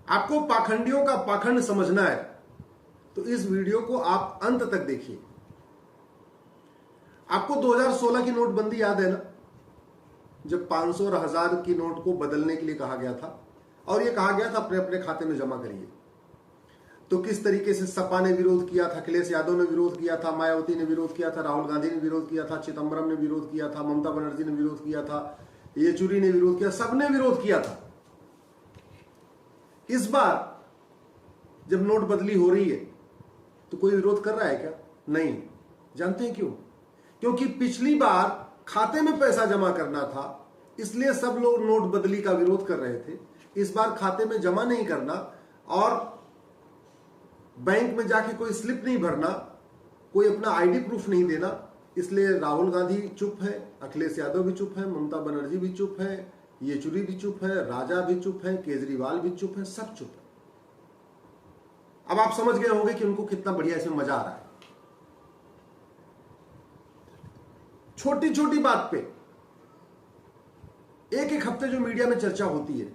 आपको पाखंडियों का पाखंड समझना है तो इस वीडियो को आप अंत तक देखिए। आपको 2016 की नोटबंदी याद है ना, जब 500 और 1000 की नोट को बदलने के लिए कहा गया था और यह कहा गया था अपने अपने खाते में जमा करिए। तो किस तरीके से सपा ने विरोध किया था, अखिलेश यादव ने विरोध किया था, मायावती ने विरोध किया था, राहुल गांधी ने विरोध किया था, चिदम्बरम ने विरोध किया था, ममता बनर्जी ने विरोध किया था, येचुरी ने विरोध किया, सबने विरोध किया था। इस बार जब नोट बदली हो रही है तो कोई विरोध कर रहा है क्या? नहीं। जानते हैं क्यों? क्योंकि पिछली बार खाते में पैसा जमा करना था, इसलिए सब लोग नोट बदली का विरोध कर रहे थे। इस बार खाते में जमा नहीं करना और बैंक में जाके कोई स्लिप नहीं भरना, कोई अपना आईडी प्रूफ नहीं देना, इसलिए राहुल गांधी चुप है, अखिलेश यादव भी चुप है, ममता बनर्जी भी चुप है, येचुरी भी चुप है, राजा भी चुप है, केजरीवाल भी चुप है, सब चुप है। अब आप समझ गए होंगे कि उनको कितना बढ़िया इसमें मजा आ रहा है। छोटी छोटी बात पे एक एक हफ्ते जो मीडिया में चर्चा होती है,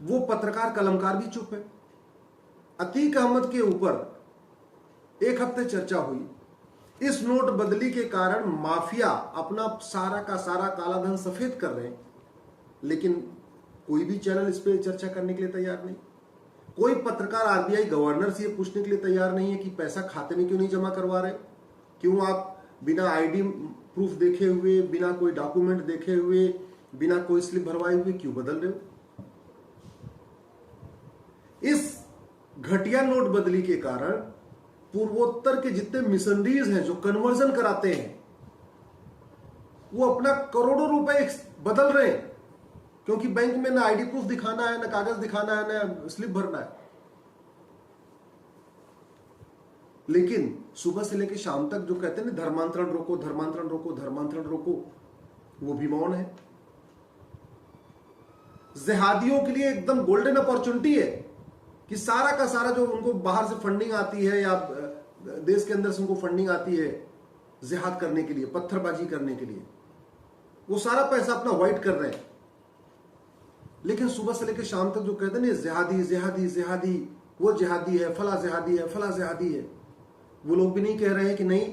वो पत्रकार कलमकार भी चुप है। अतीक अहमद के ऊपर एक हफ्ते चर्चा हुई, इस नोट बदली के कारण माफिया अपना सारा का सारा काला धन सफेद कर रहे हैं, लेकिन कोई भी चैनल इस पे चर्चा करने के लिए तैयार नहीं। कोई पत्रकार आरबीआई गवर्नर से ये पूछने के लिए तैयार नहीं है कि पैसा खाते में क्यों नहीं जमा करवा रहे, क्यों आप बिना आईडी प्रूफ देखे हुए, बिना कोई डॉक्यूमेंट देखे हुए, बिना कोई स्लिप भरवाए हुए क्यों बदल रहे हो। इस घटिया नोट बदली के कारण पूर्वोत्तर के जितने मिशनरीज हैं जो कन्वर्जन कराते हैं, वो अपना करोड़ों रुपए बदल रहे हैं, क्योंकि बैंक में ना आईडी प्रूफ दिखाना है, ना कागज दिखाना है, ना स्लिप भरना है। लेकिन सुबह से लेकर शाम तक जो कहते हैं ना धर्मांतरण रोको, धर्मांतरण रोको, धर्मांतरण रोको, वो भी मौन है। जिहादियों के लिए एकदम गोल्डन अपॉर्चुनिटी है कि सारा का सारा जो उनको बाहर से फंडिंग आती है या देश के अंदर से उनको फंडिंग आती है जिहाद करने के लिए, पत्थरबाजी करने के लिए, वो सारा पैसा अपना वाइट कर रहे हैं। लेकिन सुबह से लेकर शाम तक जो कहते हैं ना जिहादी जिहादी जिहादी, वो जिहादी है, फला जिहादी है, फला जिहादी है, वो लोग भी नहीं कह रहे हैं कि नहीं,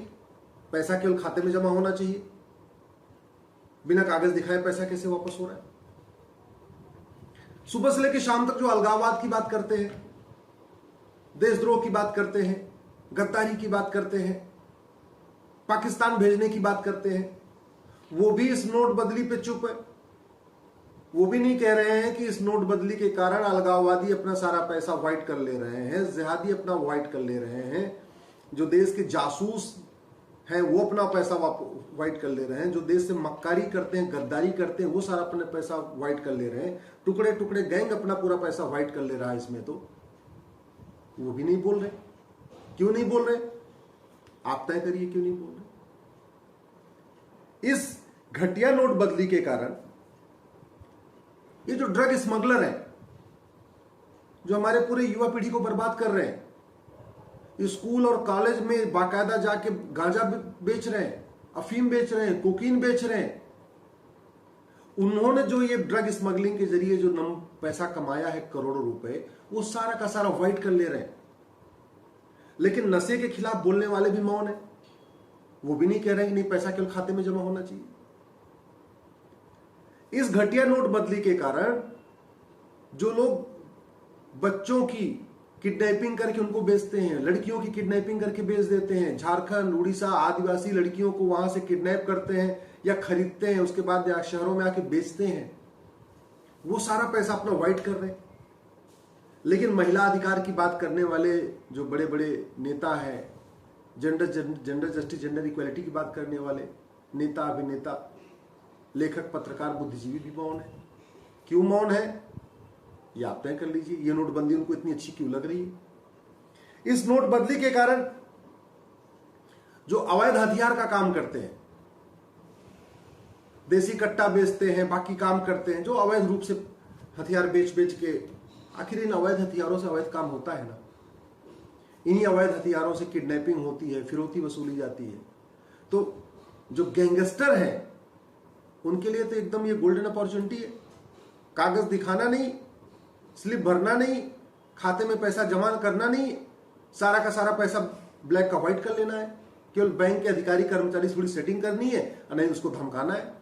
पैसा केवल खाते में जमा होना चाहिए, बिना कागज दिखाए पैसा कैसे वापस हो रहा है। सुबह से लेकर शाम तक जो अलगाववाद की बात करते हैं, देशद्रोह की बात करते हैं, गद्दारी की बात करते हैं, पाकिस्तान भेजने की बात करते हैं, वो भी इस नोट बदली पे चुप है। वो भी नहीं कह रहे हैं कि इस नोट बदली के कारण अलगाववादी अपना सारा पैसा वाइट कर ले रहे हैं, जिहादी अपना वाइट कर ले रहे हैं, जो देश के जासूस हैं वो अपना पैसा वाइट कर ले रहे हैं, जो देश से मक्कारी करते हैं, गद्दारी करते हैं, वो सारा अपना पैसा वाइट कर ले रहे हैं, टुकड़े टुकड़े गैंग अपना पूरा पैसा वाइट कर ले रहा है इसमें। तो वो भी नहीं बोल रहे। क्यों नहीं बोल रहे? आप तय करिए क्यों नहीं बोल रहे। इस घटिया नोट बदली के कारण ये जो ड्रग स्मगलर हैं, जो हमारे पूरे युवा पीढ़ी को बर्बाद कर रहे हैं, स्कूल और कॉलेज में बाकायदा जाके गांजा बेच रहे हैं, अफीम बेच रहे हैं, कोकीन बेच रहे हैं, उन्होंने जो ये ड्रग स्मगलिंग के जरिए जो पैसा कमाया है करोड़ों रुपए, वो सारा का सारा वाइट कर ले रहे हैं। लेकिन नशे के खिलाफ बोलने वाले भी मौन है, वो भी नहीं कह रहे कि नहीं पैसा केवल खाते में जमा होना चाहिए। इस घटिया नोट बदली के कारण जो लोग बच्चों की किडनैपिंग करके उनको बेचते हैं, लड़कियों की किडनैपिंग करके बेच देते हैं, झारखंड, उड़ीसा, आदिवासी लड़कियों को वहां से किडनैप करते हैं या खरीदते हैं, उसके बाद शहरों में आके बेचते हैं, वो सारा पैसा अपना वाइट कर रहे हैं। लेकिन महिला अधिकार की बात करने वाले जो बड़े बड़े नेता हैं, जेंडर जस्टिस, जेंडर इक्वालिटी की बात करने वाले नेता, अभिनेता, लेखक, पत्रकार, बुद्धिजीवी भी मौन है। क्यों मौन है ये आप तय कर लीजिए। ये नोटबंदी उनको इतनी अच्छी क्यों लग रही है? इस नोटबंदी के कारण जो अवैध हथियार का काम करते हैं, देसी कट्टा बेचते हैं, बाकी काम करते हैं, जो अवैध रूप से हथियार बेच बेच के, आखिर इन अवैध हथियारों से अवैध काम होता है ना। इन्हीं अवैध हथियारों से किडनैपिंग होती है, फिरौती वसूली जाती है। तो जो गैंगस्टर हैं उनके लिए तो एकदम ये गोल्डन अपॉर्चुनिटी है। कागज दिखाना नहीं, स्लिप भरना नहीं, खाते में पैसा जमा करना नहीं, सारा का सारा पैसा ब्लैक का व्हाइट कर लेना है। केवल बैंक के अधिकारी कर्मचारी थोड़ी सेटिंग करनी है और नहीं उसको धमकाना है।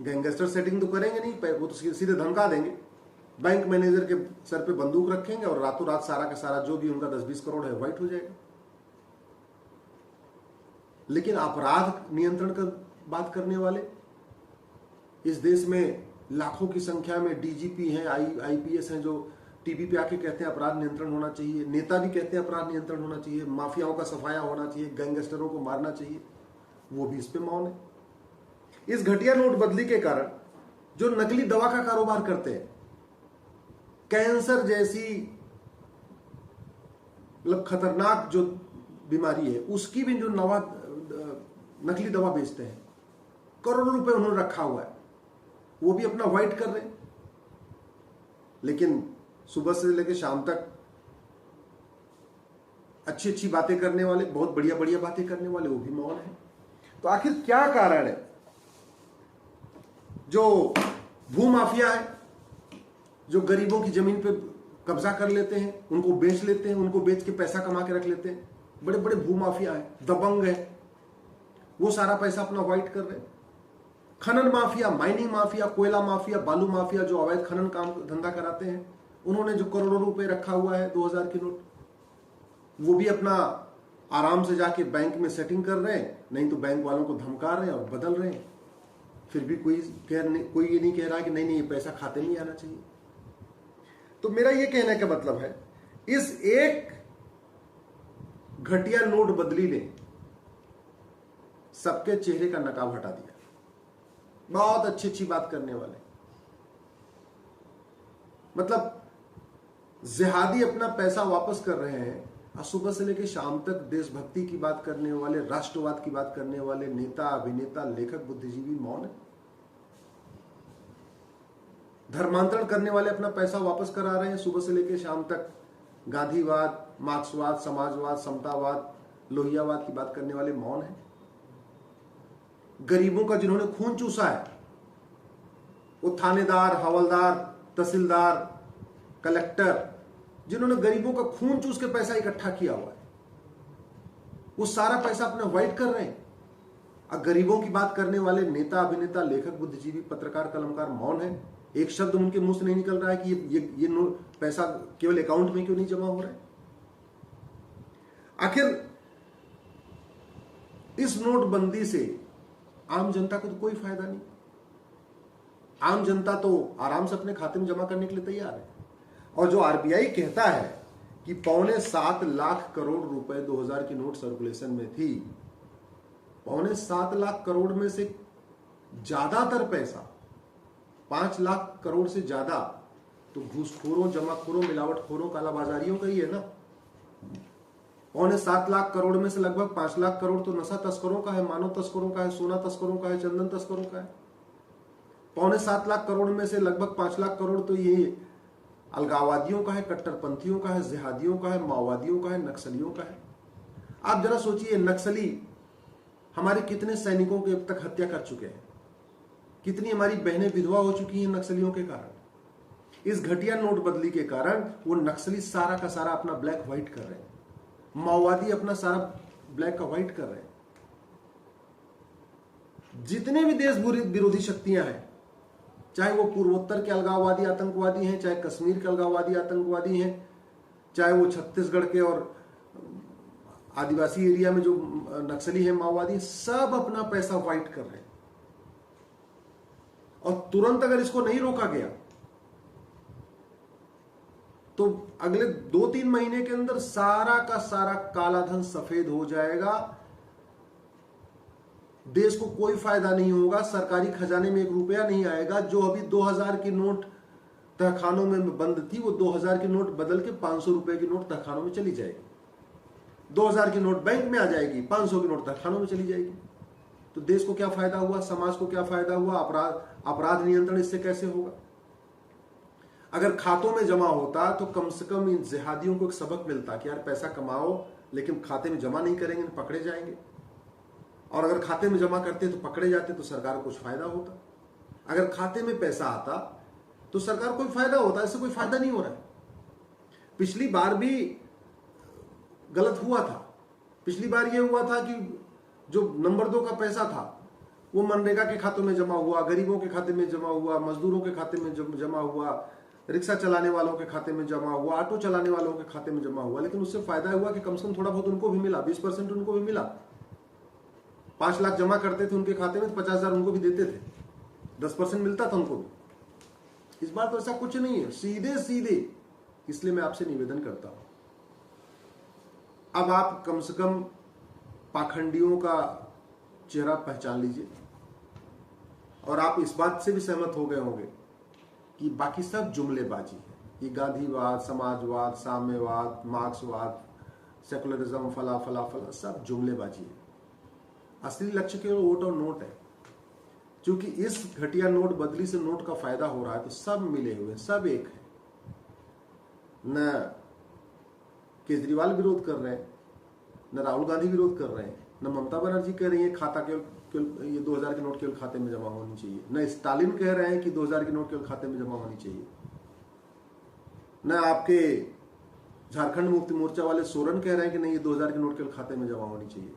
गैंगस्टर सेटिंग तो करेंगे नहीं, वो तो सीधे धमका देंगे। बैंक मैनेजर के सर पे बंदूक रखेंगे और रातों रात सारा का सारा जो भी उनका 10-20 करोड़ है व्हाइट हो जाएगा। लेकिन अपराध नियंत्रण का बात करने वाले इस देश में लाखों की संख्या में डीजीपी हैं, आईपीएस हैं, जो टीवी पे आके कहते हैं अपराध नियंत्रण होना चाहिए। नेता भी कहते हैं अपराध नियंत्रण होना चाहिए, माफियाओं का सफाया होना चाहिए, गैंगस्टरों को मारना चाहिए, वो भी इस पे मौन है। इस घटिया नोटबंदी के कारण जो नकली दवा का कारोबार करते हैं, कैंसर जैसी मतलब खतरनाक जो बीमारी है उसकी भी जो नकली दवा बेचते हैं, करोड़ों रुपए उन्होंने रखा हुआ है, वो भी अपना व्हाइट कर रहे हैं। लेकिन सुबह से लेकर शाम तक अच्छी अच्छी बातें करने वाले, बहुत बढ़िया बढ़िया बातें करने वाले, वो भी मौन है। तो आखिर क्या कारण है? जो भूमाफिया है, जो गरीबों की जमीन पे कब्जा कर लेते हैं, उनको बेच लेते हैं, उनको बेच के पैसा कमा के रख लेते हैं, बड़े बड़े भूमाफिया है, दबंग है, वो सारा पैसा अपना व्हाइट कर रहे हैं। खनन माफिया, माइनिंग माफिया, कोयला माफिया, बालू माफिया, जो अवैध खनन काम धंधा कराते हैं, उन्होंने जो करोड़ों रुपए रखा हुआ है 2000 के नोट, वो भी अपना आराम से जाके बैंक में सेटिंग कर रहे हैं, नहीं तो बैंक वालों को धमका रहे हैं और बदल रहे हैं। फिर भी कोई ये नहीं कह रहा कि नहीं ये पैसा खाते में आना चाहिए। तो मेरा ये कहने का मतलब है, इस एक घटिया नोट बदली ने सबके चेहरे का नकाब हटा दिया। बहुत अच्छी अच्छी बात करने वाले, मतलब जिहादी अपना पैसा वापस कर रहे हैं, और सुबह से लेकर शाम तक देशभक्ति की बात करने वाले, राष्ट्रवाद की बात करने वाले नेता, अभिनेता, लेखक, बुद्धिजीवी मौन है। धर्मांतरण करने वाले अपना पैसा वापस करा रहे हैं, सुबह से लेकर शाम तक गांधीवाद, मार्क्सवाद, समाजवाद, समतावाद, लोहियावाद की बात करने वाले मौन है। गरीबों का जिन्होंने खून चूसा है, वो थानेदार, हवलदार, तहसीलदार, कलेक्टर, जिन्होंने गरीबों का खून चूस के पैसा इकट्ठा किया हुआ है, वो सारा पैसा अपना व्हाइट कर रहे हैं। और गरीबों की बात करने वाले नेता, अभिनेता, लेखक, बुद्धिजीवी, पत्रकार, कलमकार मौन है। एक शब्द उनके मुंह से नहीं निकल रहा है कि ये पैसा केवल अकाउंट में क्यों नहीं जमा हो रहा है। आखिर इस नोटबंदी से आम जनता को तो कोई फायदा नहीं। आम जनता तो आराम से अपने खाते में जमा करने के लिए तैयार है। और जो आरबीआई कहता है कि 7.25 लाख करोड़ रुपए 2000 की नोट सर्कुलेशन में थी, 7.25 लाख करोड़ में से ज्यादातर पैसा, 5 लाख करोड़ से ज्यादा तो घूसखोरों, जमाखोरों, मिलावटखोरों, कालाबाजारियों का ही है ना। 7.25 लाख करोड़ में से लगभग 5 लाख करोड़ तो नशा तस्करों का है, मानव तस्करों का है, सोना तस्करों का है, चंदन तस्करों का है। 7.25 लाख करोड़ में से लगभग 5 लाख करोड़ तो ये अलगाववादियों का है, कट्टरपंथियों का है, जिहादियों का है, माओवादियों का है, नक्सलियों का है। आप जरा सोचिए, नक्सली हमारे कितने सैनिकों की अब तक हत्या कर चुके हैं, कितनी हमारी बहनें विधवा हो चुकी हैं नक्सलियों के कारण। इस घटिया नोटबंदी के कारण वो नक्सली सारा का सारा अपना ब्लैक व्हाइट कर रहे हैं, माओवादी अपना सारा ब्लैक का व्हाइट कर रहे हैं। जितने भी देश विरोधी शक्तियां हैं, चाहे वो पूर्वोत्तर के अलगाववादी आतंकवादी हैं, चाहे कश्मीर के अलगाववादी आतंकवादी हैं, चाहे वो छत्तीसगढ़ के और आदिवासी एरिया में जो नक्सली हैं, माओवादी, सब अपना पैसा व्हाइट कर रहे हैं। और तुरंत अगर इसको नहीं रोका गया तो अगले 2-3 महीने के अंदर सारा का सारा काला धन सफेद हो जाएगा। देश को कोई फायदा नहीं होगा, सरकारी खजाने में 1 रुपया नहीं आएगा। जो अभी 2000 की नोट तहखानों में बंद थी, वो 2000 की नोट बदल के 500 रुपए की नोट तहखानों में चली जाएगी। 2000 की नोट बैंक में आ जाएगी, 500 की नोट तहखानों में चली जाएगी। तो देश को क्या फायदा हुआ, समाज को क्या फायदा हुआ, अपराध नियंत्रण इससे कैसे होगा? अगर खातों में जमा होता तो कम से कम इन जिहादियों को एक सबक मिलता कि यार पैसा कमाओ लेकिन खाते में जमा नहीं करेंगे तो पकड़े जाएंगे। और अगर खाते में जमा करते तो पकड़े जाते तो सरकार को कुछ फायदा होता। अगर खाते में पैसा आता तो सरकार को भी फायदा होता है, इससे कोई फायदा नहीं हो रहा है। पिछली बार भी गलत हुआ था। पिछली बार यह हुआ था कि जो नंबर 2 का पैसा था वो मनरेगा के खातों में जमा हुआ, गरीबों के खाते में जमा हुआ, मजदूरों के खाते में जमा हुआ, रिक्शा चलाने वालों के खाते में जमा हुआ, ऑटो चलाने वालों के खाते में जमा हुआ। लेकिन उससे फायदा हुआ कि कम से कम थोड़ा बहुत उनको भी मिला, 20% उनको भी मिला। 5 लाख जमा करते थे उनके खाते में तो 50,000 उनको भी देते थे, 10% मिलता था उनको भी। इस बार तो ऐसा कुछ नहीं है, सीधे सीधे। इसलिए मैं आपसे निवेदन करता हूं, अब आप कम से कम पाखंडियों का चेहरा पहचान लीजिए। और आप इस बात से भी सहमत हो गए होंगे कि बाकी सब जुमलेबाजी है। ये गांधीवाद, समाजवाद, साम्यवाद, मार्क्सवाद, सेकुलरिज्म, फला फला फला, सब जुमलेबाजी है। असली लक्ष्य केवल वोट और नोट है। क्योंकि इस घटिया नोट बदली से नोट का फायदा हो रहा है, तो सब मिले हुए, सब एक है। न केजरीवाल विरोध कर रहे हैं, न राहुल गांधी विरोध कर रहे हैं, न ममता बनर्जी कह रही है खाता केवल ये 2000 के नोट केवल खाते में जमा होनी चाहिए, न स्टालिन कह रहे हैं कि 2000 के नोट केवल खाते में जमा होनी चाहिए, न आपके झारखंड मुक्ति मोर्चा वाले सोरेन कह रहे हैं कि नहीं ये 2000 के नोट केवल खाते में जमा होनी चाहिए,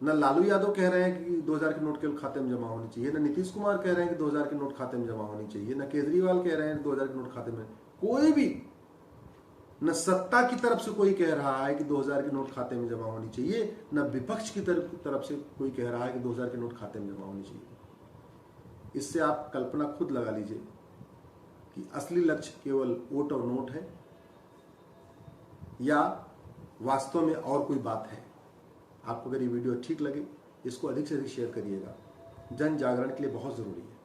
न लालू यादव कह रहे हैं कि 2000 के नोट केवल खाते में जमा होनी चाहिए, न नीतीश कुमार कह रहे हैं कि 2000 के नोट खाते में जमा होनी चाहिए, न केजरीवाल कह रहे हैं 2000 के नोट खाते में, कोई भी, न सत्ता की तरफ से कोई कह रहा है कि 2000 के नोट खाते में जमा होनी चाहिए, न विपक्ष की तरफ से कोई कह रहा है कि 2000 के नोट खाते में जमा होनी चाहिए। इससे आप कल्पना खुद लगा लीजिए कि असली लक्ष्य केवल वोट और नोट है या वास्तव में और कोई बात है। आपको अगर ये वीडियो ठीक लगे, इसको अधिक से अधिक शेयर करिएगा। जन जागरण के लिए बहुत जरूरी है।